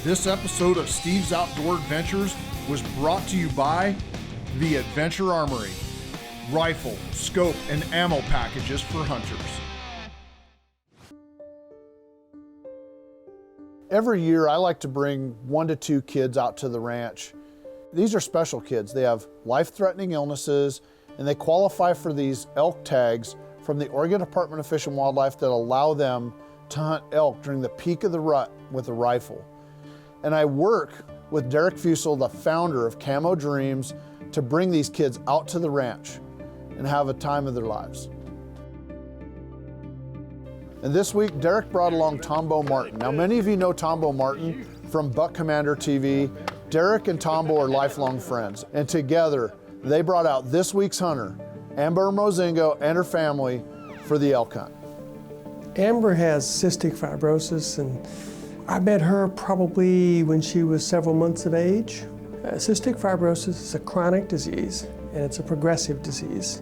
This episode of Steve's Outdoor Adventures was brought to you by the Adventure Armory. Rifle, scope, and ammo packages for hunters. Every year I like to bring 1 to 2 kids out to the ranch. These are special kids. They have life-threatening illnesses and they qualify for these elk tags from the Oregon Department of Fish and Wildlife that allow them to hunt elk during the peak of the rut with a rifle. And I work with Derek Fussell, the founder of Camo Dreams, to bring these kids out to the ranch and have a time of their lives. And this week, Derek brought along Tombo Martin. Now, many of you know Tombo Martin from Buck Commander TV. Derek and Tombo are lifelong friends, and together, they brought out this week's hunter, Amber Mozingo, and her family for the elk hunt. Amber has cystic fibrosis, and I met her probably when she was several months of age. Cystic fibrosis is a chronic disease, and it's a progressive disease.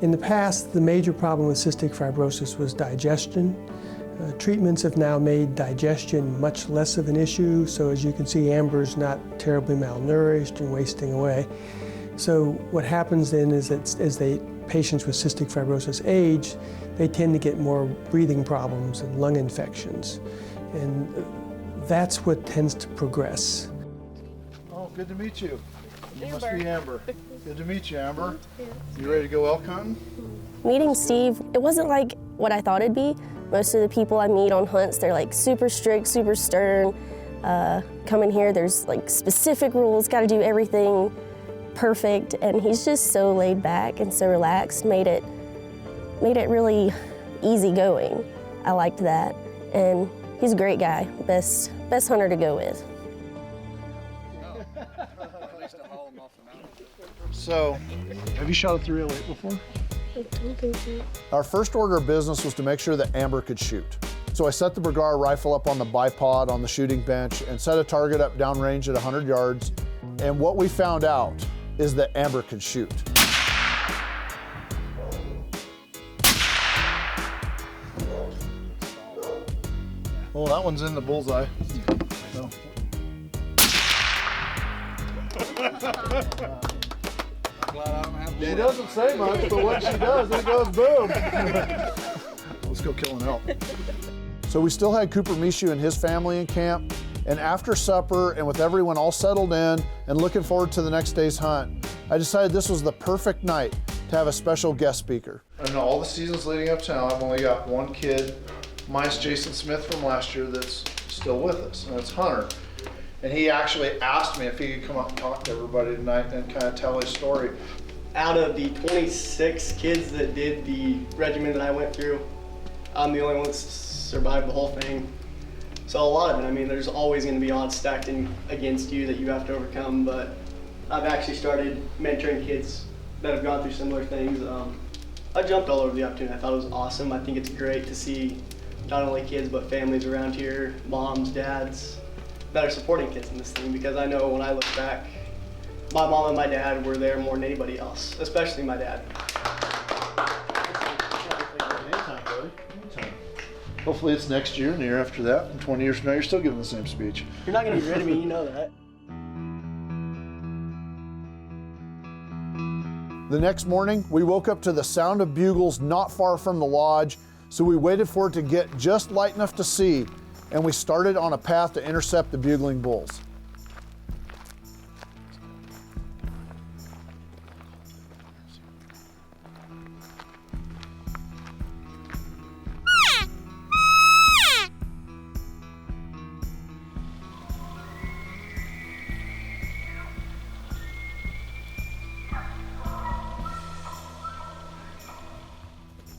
In the past, the major problem with cystic fibrosis was digestion. Treatments have now made digestion much less of an issue, so as you can see, Amber's not terribly malnourished and wasting away. So what happens then is that as patients with cystic fibrosis age, they tend to get more breathing problems and lung infections. And that's what tends to progress. Oh, good to meet you. You must be Amber. Good to meet you, Amber. You ready to go elk hunting? Meeting Steve, it wasn't like what I thought it'd be. Most of the people I meet on hunts, they're like super strict, super stern. Coming here, there's like specific rules, got to do everything perfect, and he's just so laid back and so relaxed, made it really easy going. I liked that, and he's a great guy, best hunter to go with. So, have you shot a 308 before? I don't think so. Our first order of business was to make sure that Amber could shoot. So I set the Bergara rifle up on the bipod on the shooting bench and set a target up downrange at 100 yards. And what we found out is that Amber could shoot. Well, that one's in the bullseye. So. She doesn't say much, but when she does, it goes boom. Let's go kill an elk. So we still had Cooper Mishu and his family in camp, and after supper and with everyone all settled in and looking forward to the next day's hunt, I decided this was the perfect night to have a special guest speaker. And all the seasons leading up to now, I've only got one kid, minus Jason Smith from last year, that's still with us, and that's Hunter. And he actually asked me if he could come up and talk to everybody tonight and kind of tell his story. Out of the 26 kids that did the regimen that I went through, I'm the only one that survived the whole thing. So a lot of it, I mean, there's always going to be odds stacked against you that you have to overcome, but I've actually started mentoring kids that have gone through similar things. I jumped all over the opportunity. I thought it was awesome. I think it's great to see not only kids, but families around here, moms, dads, that are supporting kids in this thing, because I know when I look back, my mom and my dad were there more than anybody else, especially my dad. Anytime, buddy. Anytime. Hopefully it's next year and the year after that, and 20 years from now, you're still giving the same speech. You're not gonna get rid of me, you know that. The next morning, we woke up to the sound of bugles not far from the lodge, so we waited for it to get just light enough to see, and we started on a path to intercept the bugling bulls.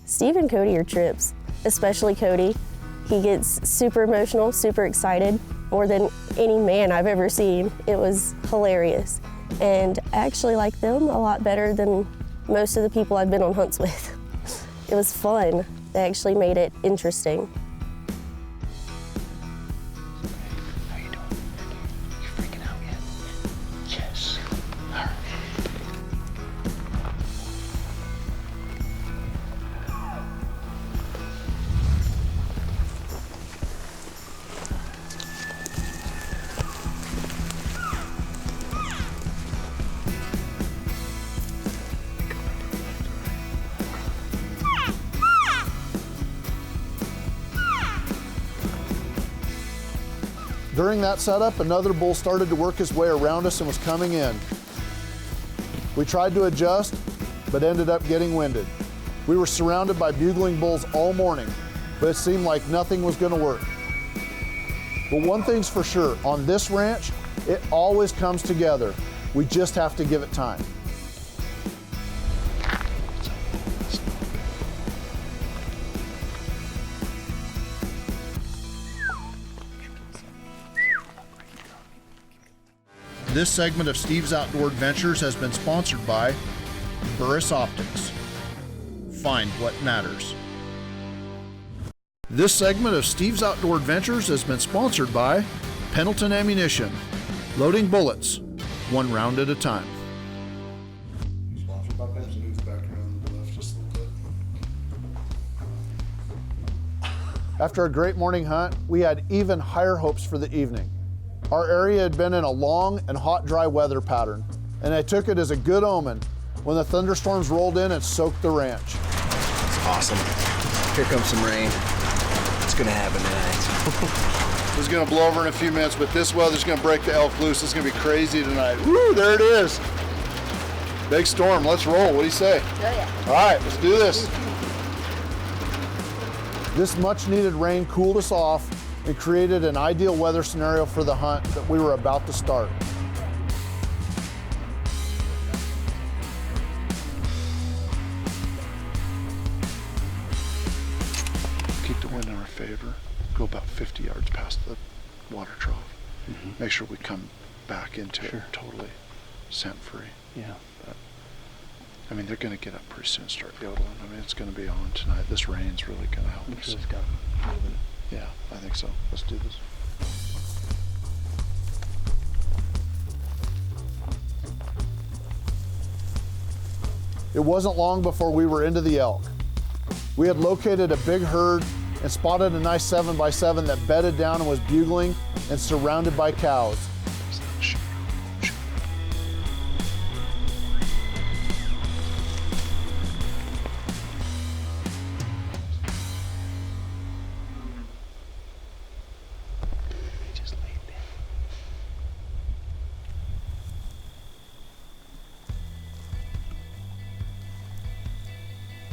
Steve and Cody are trips, especially Cody. He gets super emotional, super excited, more than any man I've ever seen. It was hilarious. And I actually like them a lot better than most of the people I've been on hunts with. It was fun. They actually made it interesting. How you doing? You freaking out yet? Yes. All right. During that setup, another bull started to work his way around us and was coming in. We tried to adjust, but ended up getting winded. We were surrounded by bugling bulls all morning, but it seemed like nothing was going to work. But one thing's for sure, on this ranch, it always comes together. We just have to give it time. This segment of Steve's Outdoor Adventures has been sponsored by Burris Optics. Find what matters. This segment of Steve's Outdoor Adventures has been sponsored by Pendleton Ammunition. Loading bullets, one round at a time. Sponsored by Pepsi. Move back around the left just a little bit. After a great morning hunt, we had even higher hopes for the evening. Our area had been in a long and hot, dry weather pattern, and I took it as a good omen when the thunderstorms rolled in and soaked the ranch. It's awesome. Here comes some rain. It's gonna happen tonight. It's gonna blow over in a few minutes, but this weather's gonna break the elk loose. It's gonna be crazy tonight. Woo, there it is. Big storm, let's roll. What do you say? Oh yeah. All right, let's do this. This much needed rain cooled us off and created an ideal weather scenario for the hunt that we were about to start. Keep the wind in our favor. Go about 50 yards past the water trough. Make sure we come back into it totally scent-free. Yeah. But, I mean, they're going to get up pretty soon and start yodeling. I mean, it's going to be on tonight. This rain's really going to help us. Yeah, I think so. Let's do this. It wasn't long before we were into the elk. We had located a big herd and spotted a nice 7x7 that bedded down and was bugling and surrounded by cows.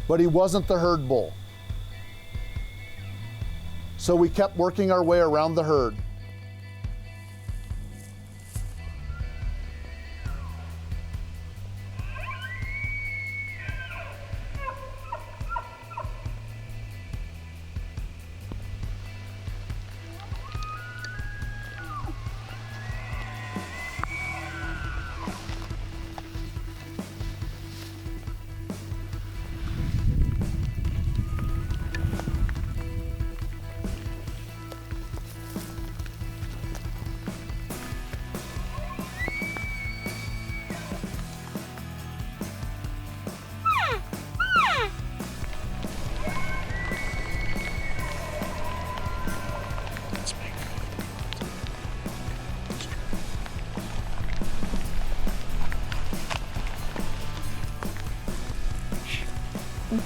But he wasn't the herd bull. So we kept working our way around the herd.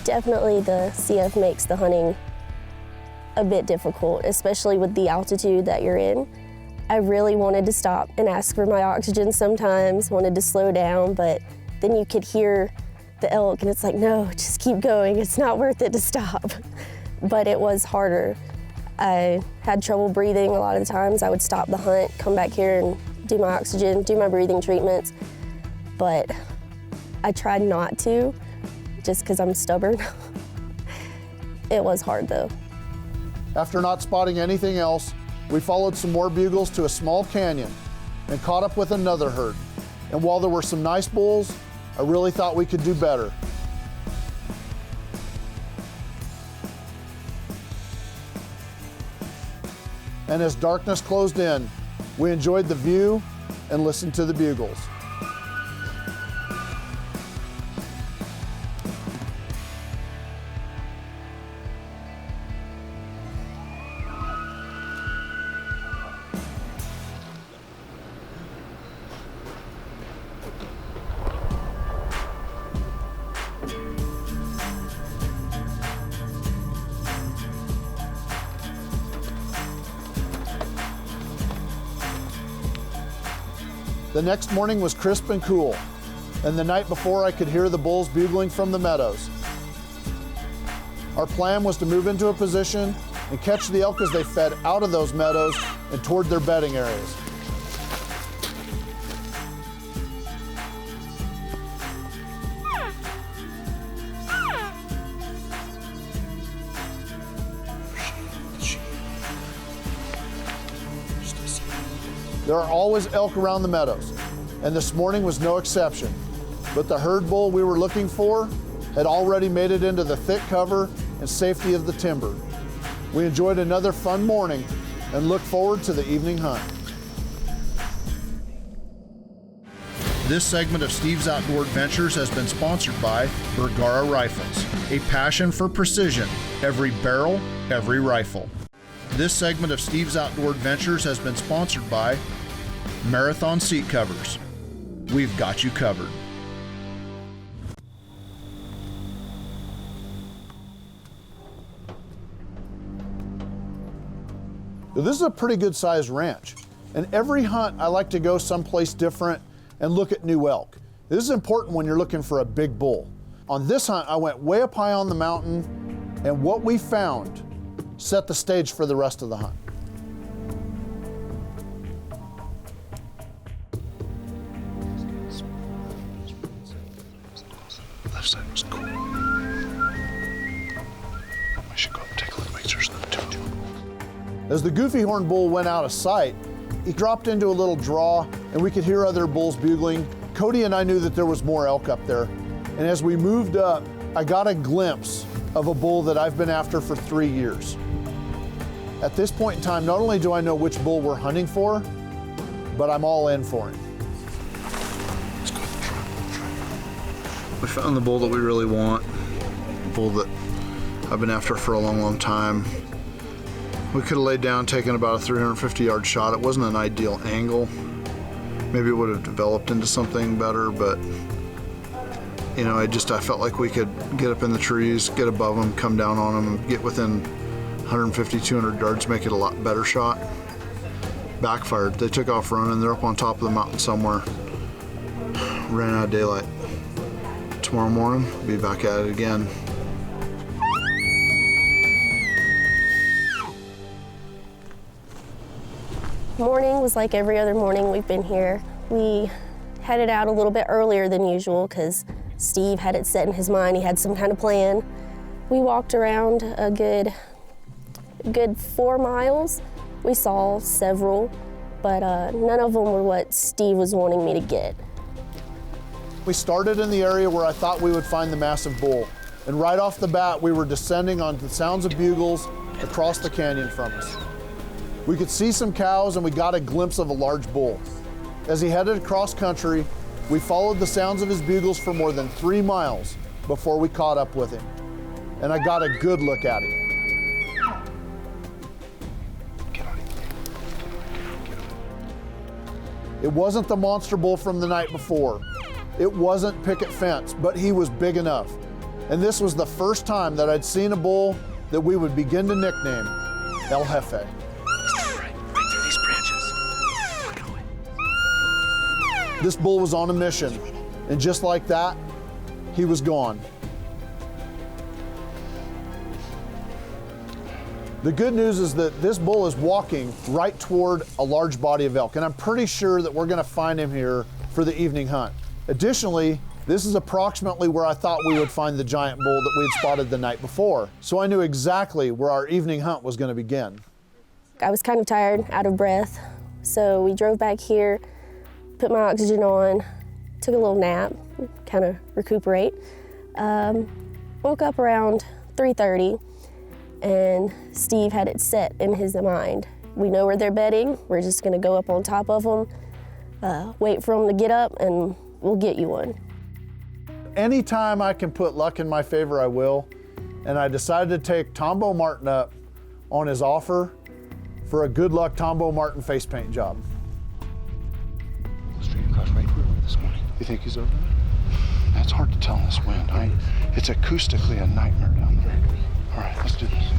Definitely the CF makes the hunting a bit difficult, especially with the altitude that you're in. I really wanted to stop and ask for my oxygen sometimes, wanted to slow down, but then you could hear the elk and it's like, no, just keep going. It's not worth it to stop. But it was harder. I had trouble breathing a lot of the times. I would stop the hunt, come back here and do my oxygen, do my breathing treatments. But I tried not to, just because I'm stubborn. It was hard though. After not spotting anything else, we followed some more bugles to a small canyon and caught up with another herd. And while there were some nice bulls, I really thought we could do better. And as darkness closed in, we enjoyed the view and listened to the bugles. The next morning was crisp and cool, and the night before I could hear the bulls bugling from the meadows. Our plan was to move into a position and catch the elk as they fed out of those meadows and toward their bedding areas. There are always elk around the meadows, and this morning was no exception. But the herd bull we were looking for had already made it into the thick cover and safety of the timber. We enjoyed another fun morning and look forward to the evening hunt. This segment of Steve's Outdoor Adventures has been sponsored by Bergara Rifles, a passion for precision, every barrel, every rifle. This segment of Steve's Outdoor Adventures has been sponsored by Marathon Seat Covers. We've got you covered. This is a pretty good sized ranch, and every hunt I like to go someplace different and look at new elk. This is important when you're looking for a big bull. On this hunt, I went way up high on the mountain, and what we found set the stage for the rest of the hunt. Left side was cool. We should go up and take a look, make sure there's not too. As the goofy horn bull went out of sight, he dropped into a little draw and we could hear other bulls bugling. Cody and I knew that there was more elk up there. And as we moved up, I got a glimpse of a bull that I've been after for 3 years. At this point in time, not only do I know which bull we're hunting for, but I'm all in for him. Let's go. We found the bull that we really want, a bull that I've been after for a long, long time. We could have laid down, taken about a 350-yard shot. It wasn't an ideal angle. Maybe it would have developed into something better, but you know, I felt like we could get up in the trees, get above them, come down on them, get within 150, 200 yards, make it a lot better shot. Backfired. They took off running. They're up on top of the mountain somewhere. Ran out of daylight. Tomorrow morning, be back at it again. Morning was like every other morning we've been here. We headed out a little bit earlier than usual because Steve had it set in his mind. He had some kind of plan. We walked around a good 4 miles. We saw several, but none of them were what Steve was wanting me to get. We started in the area where I thought we would find the massive bull, and right off the bat we were descending onto the sounds of bugles across the canyon from us. We could see some cows and we got a glimpse of a large bull. As he headed across country, we followed the sounds of his bugles for more than 3 miles before we caught up with him. And I got a good look at him. It wasn't the monster bull from the night before. It wasn't Picket fence, but he was big enough. And this was the first time that I'd seen a bull that we would begin to nickname El Jefe. This bull was on a mission, and just like that, he was gone. The good news is that this bull is walking right toward a large body of elk, and I'm pretty sure that we're gonna find him here for the evening hunt. Additionally, this is approximately where I thought we would find the giant bull that we had spotted the night before, so I knew exactly where our evening hunt was gonna begin. I was kind of tired, out of breath, so we drove back here, put my oxygen on, took a little nap, kind of recuperate. Woke up around 3:30, and Steve had it set in his mind. We know where they're bedding. We're just gonna go up on top of them, wait for them to get up, and we'll get you one. Anytime I can put luck in my favor, I will. And I decided to take Tombo Martin up on his offer for a good luck Tombo Martin face paint job. Straight across right where we were this morning. You think he's over there? That's hard to tell in this wind. It's acoustically a nightmare down there. All right, let's do this.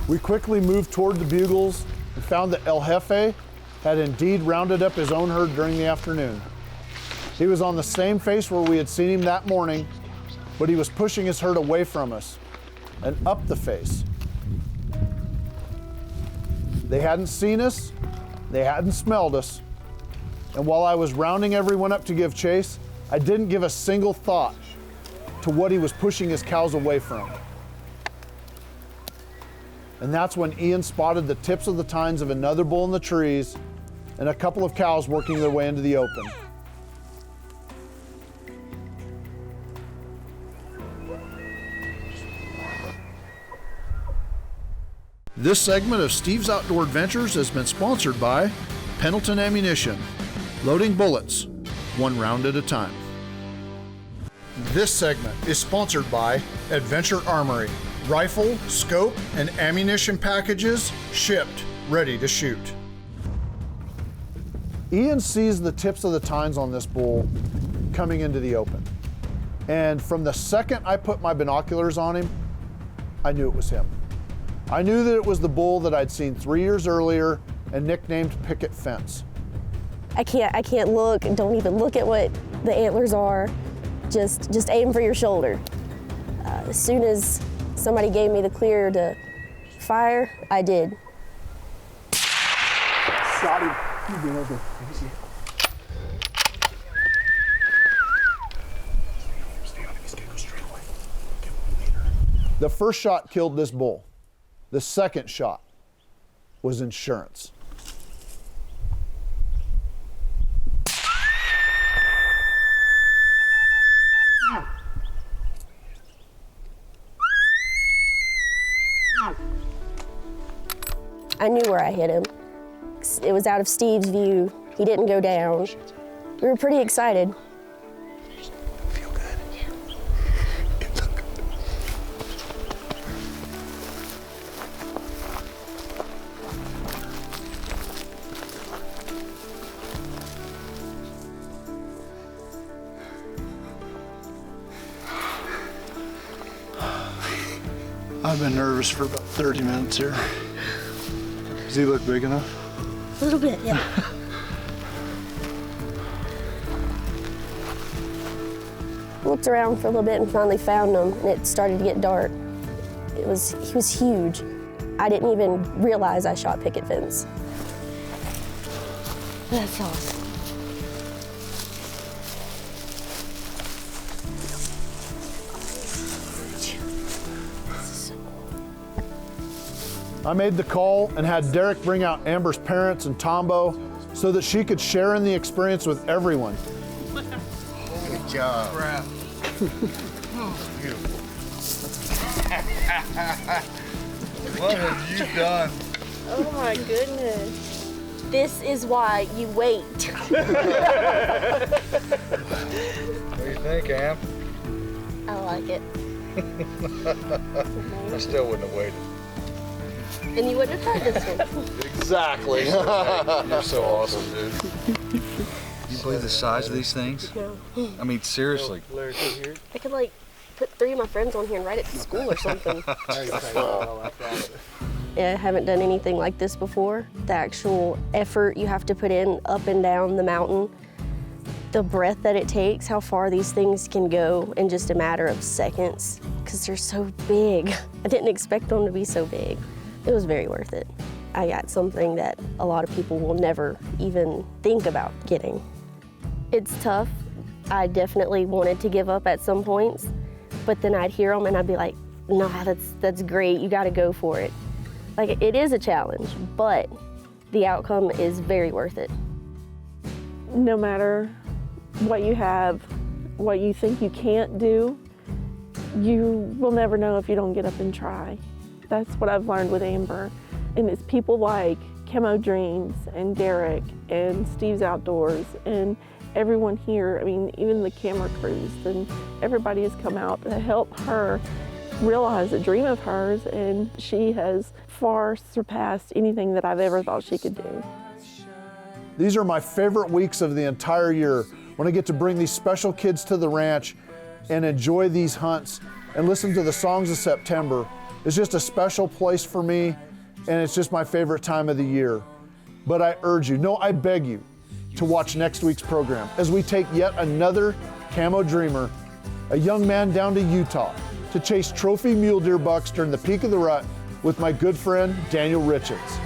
We quickly moved toward the bugles and found that El Jefe had indeed rounded up his own herd during the afternoon. He was on the same face where we had seen him that morning, but he was pushing his herd away from us and up the face. They hadn't seen us, they hadn't smelled us, and while I was rounding everyone up to give chase, I didn't give a single thought to what he was pushing his cows away from. And that's when Ian spotted the tips of the tines of another bull in the trees and a couple of cows working their way into the open. This segment of Steve's Outdoor Adventures has been sponsored by Pendleton Ammunition, loading bullets, one round at a time. This segment is sponsored by Adventure Armory, rifle, scope, and ammunition packages shipped, ready to shoot. Ian sees the tips of the tines on this bull coming into the open. And from the second I put my binoculars on him, I knew it was him. I knew that it was the bull that I'd seen 3 years earlier and nicknamed Picket Fence. I can't look, don't even look at what the antlers are. Just aim for your shoulder. As soon as somebody gave me the clear to fire, I did. Shot him. You been over. Easy. The first shot killed this bull. The second shot was insurance. I knew where I hit him. It was out of Steve's view. He didn't go down. We were pretty excited. Feel good? Yeah. It looked good. I've been nervous for about 30 minutes here. Does he look big enough? A little bit, yeah. Looked around for a little bit and finally found him, and it started to get dark. He was huge. I didn't even realize I shot Picket Fence. That's awesome. I made the call and had Derek bring out Amber's parents and Tombo so that she could share in the experience with everyone. Good job. Crap. Beautiful. What have you done? Oh my goodness. This is why you wait. What do you think, Am? I like it. I still wouldn't have waited. And you wouldn't have tried this one. Exactly. You're so awesome, dude. You believe the size of these things? No. I mean, seriously. I could like put 3 of my friends on here and ride it to school or something. Yeah, I haven't done anything like this before. The actual effort you have to put in up and down the mountain, the breath that it takes, how far these things can go in just a matter of seconds, because they're so big. I didn't expect them to be so big. It was very worth it. I got something that a lot of people will never even think about getting. It's tough. I definitely wanted to give up at some points, but then I'd hear them and I'd be like, nah, that's great, you gotta go for it. Like, it is a challenge, but the outcome is very worth it. No matter what you have, what you think you can't do, you will never know if you don't get up and try. That's what I've learned with Amber. And it's people like Camo Dreams and Derek and Steve's Outdoors and everyone here, I mean, even the camera crews, and everybody has come out to help her realize a dream of hers, and she has far surpassed anything that I've ever thought she could do. These are my favorite weeks of the entire year, when I get to bring these special kids to the ranch and enjoy these hunts and listen to the songs of September It's just a special place for me, and it's just my favorite time of the year. But I urge you, no, I beg you, to watch next week's program as we take yet another Camo Dreamer, a young man down to Utah, to chase trophy mule deer bucks during the peak of the rut with my good friend, Daniel Richards.